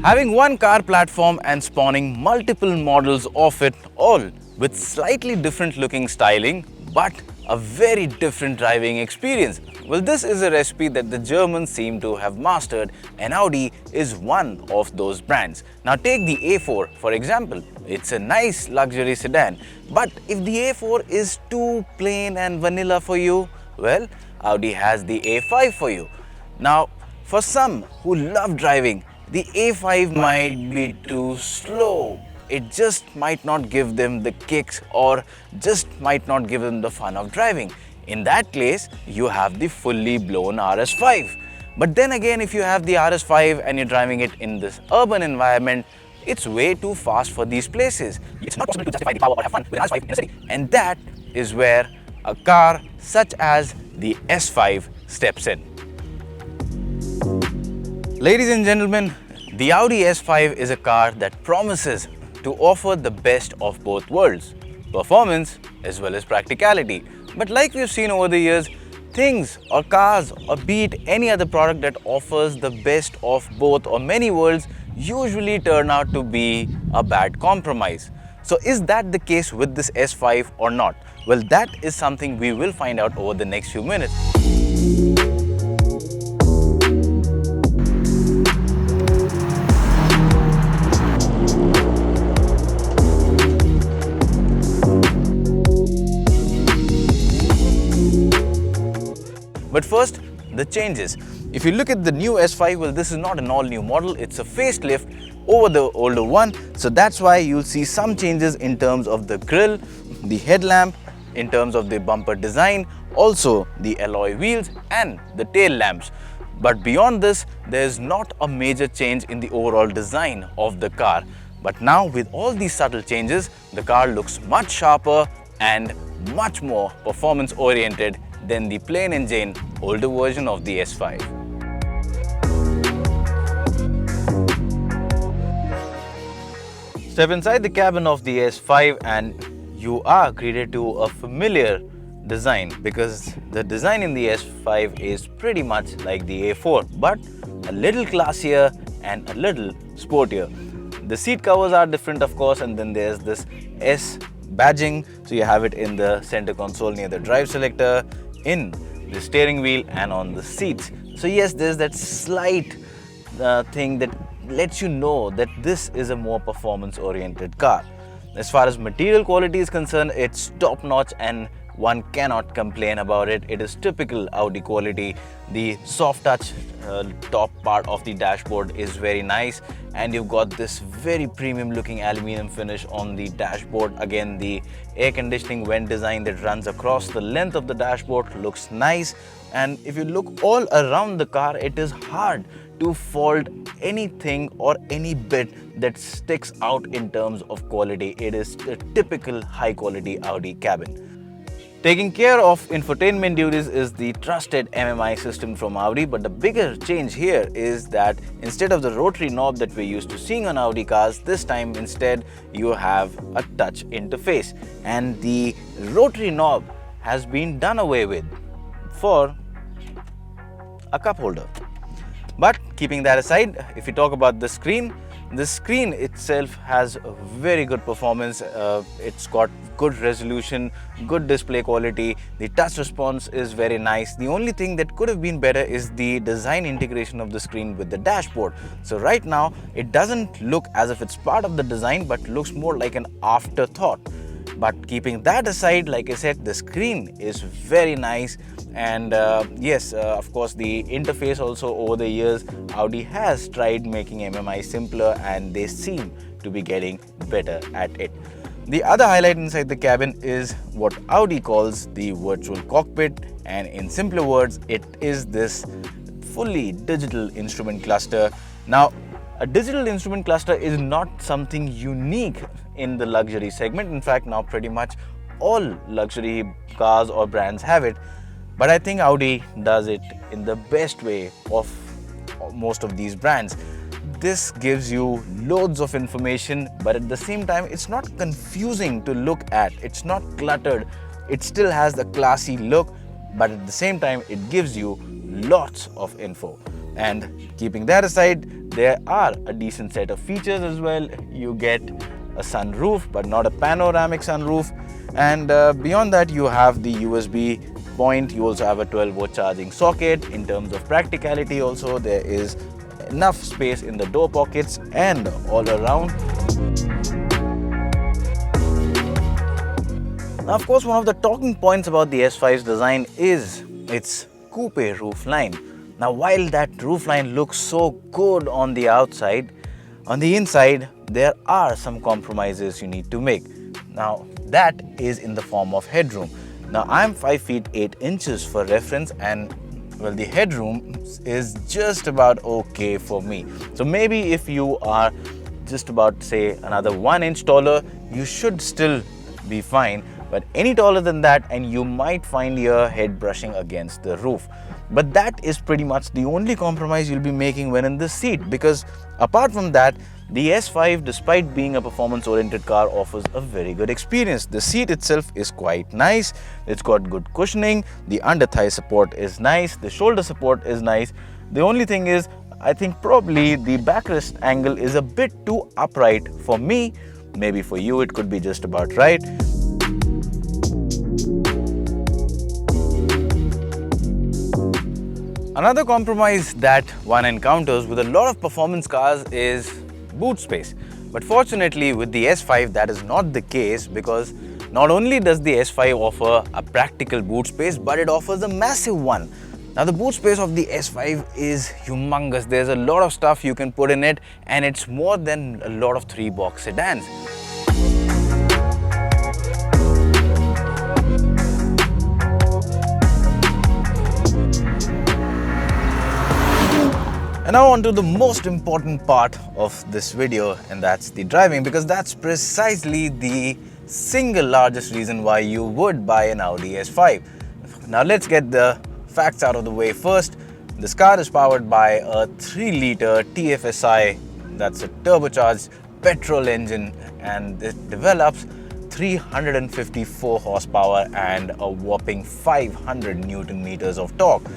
Having one car platform and spawning multiple models of it, all with slightly different looking styling but a very different driving experience. Well, this is a recipe that the Germans seem to have mastered, and Audi is one of those brands. Now take the A4 for example. It's a nice luxury sedan, but if the A4 is too plain and vanilla for you, well, Audi has the A5 for you. Now, for some who love driving, the A5 might be too slow. It just might not give them the kicks or just might not give them the fun of driving. In that case, you have the fully blown RS5. But then again, if you have the RS5 and you're driving it in this urban environment, it's way too fast for these places. It's not possible to justify the power or have fun with an RS5 in a city. And that is where a car such as the S5 steps in. Ladies and gentlemen, the Audi S5 is a car that promises to offer the best of both worlds, performance as well as practicality. But like we've seen over the years, things or cars or be it any other product that offers the best of both or many worlds usually turn out to be a bad compromise. So is that the case with this S5 or not? Well, that is something we will find out over the next few minutes. But first, the changes. If you look at the new S5, well, this is not an all-new model, it's a facelift over the older one. So that's why you'll see some changes in terms of the grille, the headlamp, in terms of the bumper design, also the alloy wheels and the tail lamps. But beyond this, there's not a major change in the overall design of the car. But now with all these subtle changes, the car looks much sharper and much more performance oriented than the plain engine older version of the S5. Step inside the cabin of the S5 and you are greeted to a familiar design, because the design in the S5 is pretty much like the A4 but a little classier and a little sportier. The seat covers are different of course, and then there's this S badging, so you have it in the center console near the drive selector, in the steering wheel and on the seats. So yes, there's that slight thing that lets you know that this is a more performance oriented car. As far as material quality is concerned, it's top notch and one cannot complain about it. It is typical Audi quality. The soft touch top part of the dashboard is very nice, and you've got this very premium looking aluminum finish on the dashboard. Again, the air conditioning vent design that runs across the length of the dashboard looks nice, and if you look all around the car, it is hard to fault anything or any bit that sticks out in terms of quality. It is a typical high quality Audi cabin. Taking care of infotainment duties is the trusted MMI system from Audi, but the bigger change here is that instead of the rotary knob that we're used to seeing on Audi cars, this time instead you have a touch interface, and the rotary knob has been done away with for a cup holder. But keeping that aside, if you talk about the screen itself has a very good performance. It's got good resolution, good display quality. The touch response is very nice. The only thing that could have been better is the design integration of the screen with the dashboard. So right now, it doesn't look as if it's part of the design, but looks more like an afterthought. But keeping that aside, like I said, the screen is very nice. And yes, of course, the interface also over the years, Audi has tried making MMI simpler and they seem to be getting better at it. The other highlight inside the cabin is what Audi calls the virtual cockpit, and in simpler words, it is this fully digital instrument cluster. Now, a digital instrument cluster is not something unique in the luxury segment. In fact, now pretty much all luxury cars or brands have it. But I think Audi does it in the best way of most of these brands. This gives you loads of information, but at the same time, it's not confusing to look at. It's not cluttered. It still has the classy look, but at the same time, it gives you lots of info. And keeping that aside, there are a decent set of features as well. You get a sunroof, but not a panoramic sunroof. And beyond that, you have the USB point. You also have a 12-volt charging socket. In terms of practicality also, there is enough space in the door pockets and all around. Now, of course, one of the talking points about the S5's design is its coupe roofline. Now, while that roofline looks so good on the outside, on the inside, there are some compromises you need to make. Now, that is in the form of headroom. Now, I'm 5 feet 8 inches for reference, and well, the headroom is just about okay for me. So maybe if you are just about, say, another 1 inch taller, you should still be fine. But any taller than that and you might find your head brushing against the roof. But that is pretty much the only compromise you'll be making when in the seat, because apart from that, the S5, despite being a performance-oriented car, offers a very good experience. The seat itself is quite nice. It's got good cushioning. The under-thigh support is nice. The shoulder support is nice. The only thing is, I think probably the backrest angle is a bit too upright for me. Maybe for you, it could be just about right. Another compromise that one encounters with a lot of performance cars is boot space. But fortunately with the S5 that is not the case, because not only does the S5 offer a practical boot space, but it offers a massive one. Now the boot space of the S5 is humongous. There's a lot of stuff you can put in it, and it's more than a lot of 3-box sedans. And now on to the most important part of this video, and that's the driving, because that's precisely the single largest reason why you would buy an Audi S5. Now let's get the facts out of the way first. This car is powered by a 3-liter TFSI, that's a turbocharged petrol engine, and it develops 354 horsepower and a whopping 500 Newton meters of torque.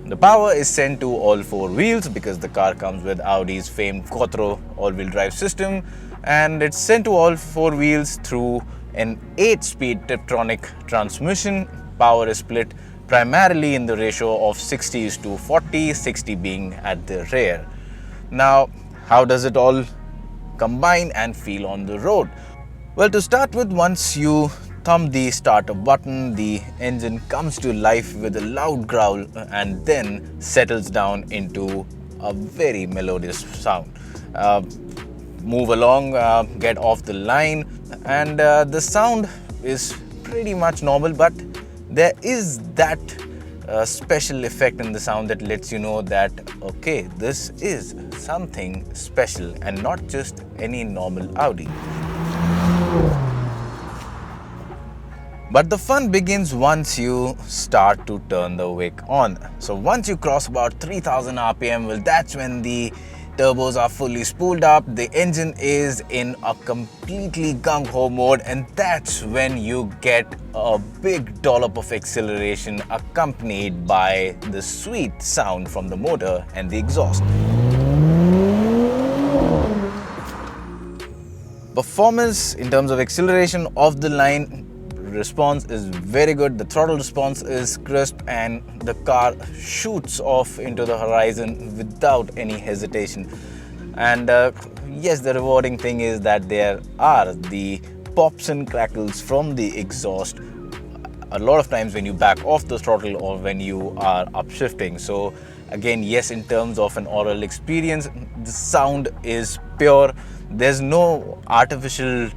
The power is sent to all 4 wheels because the car comes with Audi's famed Quattro all-wheel drive system, and it's sent to all 4 wheels through an 8-speed Tiptronic transmission. Power is split primarily in the ratio of 60:40, 60 being at the rear. Now, how does it all combine and feel on the road? Well, to start with, once you thumb the starter button, the engine comes to life with a loud growl and then settles down into a very melodious sound. Move along, get off the line, and the sound is pretty much normal, but there is that special effect in the sound that lets you know that, okay, this is something special and not just any normal Audi. But the fun begins once you start to turn the wick on. So once you cross about 3000 RPM, well, that's when the turbos are fully spooled up, the engine is in a completely gung-ho mode, and that's when you get a big dollop of acceleration accompanied by the sweet sound from the motor and the exhaust. Performance in terms of acceleration off the line, response is very good. The throttle response is crisp, and the car shoots off into the horizon without any hesitation. And yes, the rewarding thing is that there are the pops and crackles from the exhaust a lot of times when you back off the throttle or when you are upshifting. So again, yes, in terms of an oral experience, the sound is pure. There's no artificial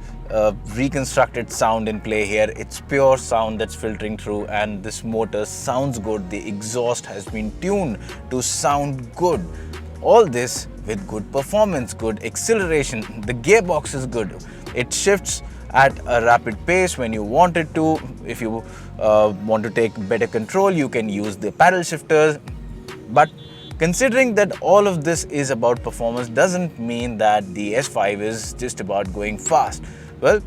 reconstructed sound in play here. It's pure sound that's filtering through, and this motor sounds good. The exhaust has been tuned to sound good. All this with good performance, good acceleration. The gearbox is good. It shifts at a rapid pace when you want it to. If you want to take better control, you can use the paddle shifters. But considering that all of this is about performance doesn't mean that the S5 is just about going fast. Well,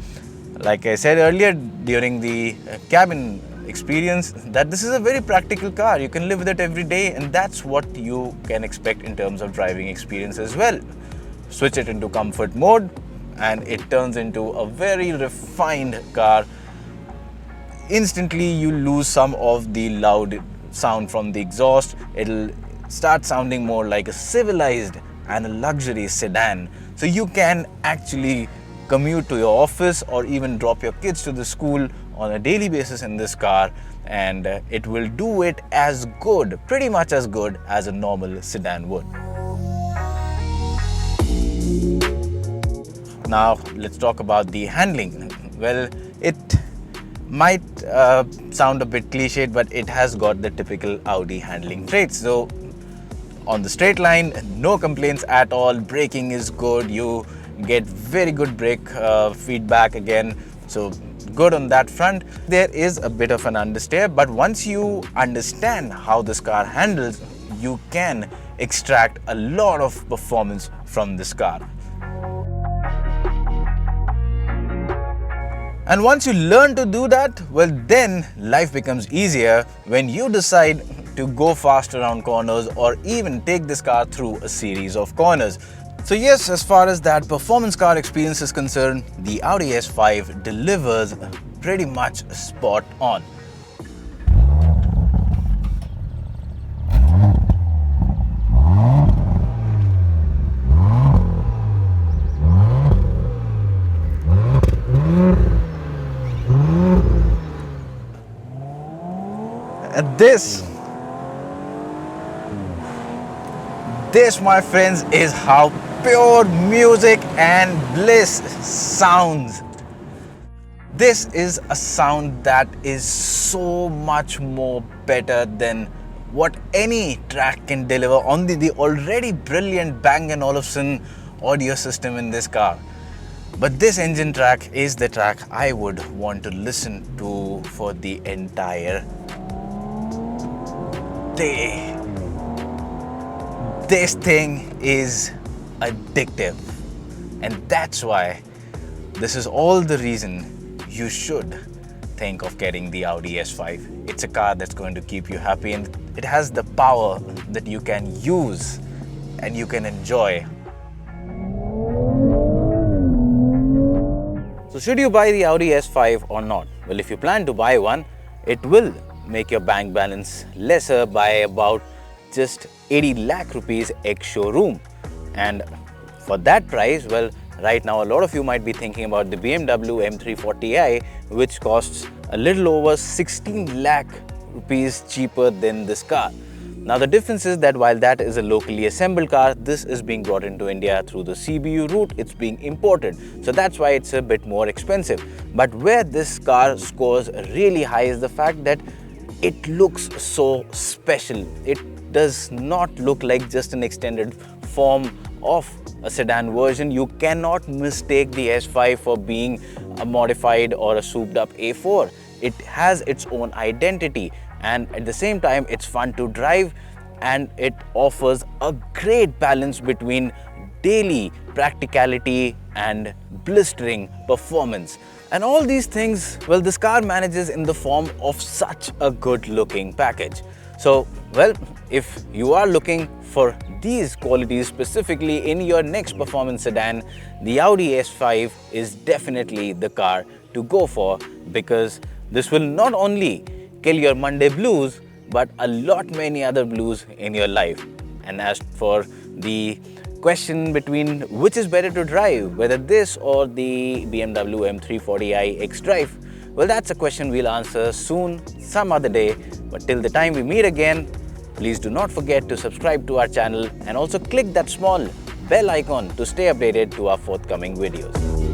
like I said earlier, during the cabin experience that this is a very practical car. You can live with it every day, and that's what you can expect in terms of driving experience as well. Switch it into comfort mode and it turns into a very refined car. Instantly you lose some of the loud sound from the exhaust. It'll start sounding more like a civilized and a luxury sedan. So you can actually commute to your office or even drop your kids to the school on a daily basis in this car, and it will do it as good, pretty much as good as a normal sedan would. Now let's talk about the handling. Well, it might sound a bit cliched, but it has got the typical Audi handling traits. So on the straight line, no complaints at all. Braking is good. You get very good brake feedback again. So good on that front. There is a bit of an understeer, but once you understand how this car handles, you can extract a lot of performance from this car. And once you learn to do that, well, then life becomes easier when you decide to go fast around corners or even take this car through a series of corners. So yes, as far as that performance car experience is concerned, the Audi S5 delivers pretty much spot on. And this, my friends, is how pure music and bliss sounds. This is a sound that is so much more better than what any track can deliver on the already brilliant Bang & Olufsen audio system in this car. But this engine track is the track I would want to listen to for the entire day. This thing is addictive, and that's why this is all the reason you should think of getting the Audi S5. It's a car that's going to keep you happy, and it has the power that you can use and you can enjoy. So should you buy the Audi S5 or not? Well, if you plan to buy one, it will make your bank balance lesser by about just 80 lakh rupees ex-showroom. And for that price, well, right now a lot of you might be thinking about the BMW M340i, which costs a little over 16 lakh rupees cheaper than this car. Now the difference is that while that is a locally assembled car, this is being brought into India through the CBU route. It's being imported, so that's why it's a bit more expensive. But where this car scores really high is the fact that it looks so special. It does not look like just an extended form of a sedan version. You cannot mistake the S5 for being a modified or a souped up A4. It has its own identity, and at the same time it's fun to drive, and it offers a great balance between daily practicality and blistering performance. And all these things, well, this car manages in the form of such a good looking package. So, well, if you are looking for these qualities specifically in your next performance sedan, the Audi S5 is definitely the car to go for, because this will not only kill your Monday blues, but a lot many other blues in your life. And as for the question between which is better to drive, whether this or the BMW M340i X-Drive, well, that's a question we'll answer soon, some other day. But till the time we meet again, please do not forget to subscribe to our channel and also click that small bell icon to stay updated to our forthcoming videos.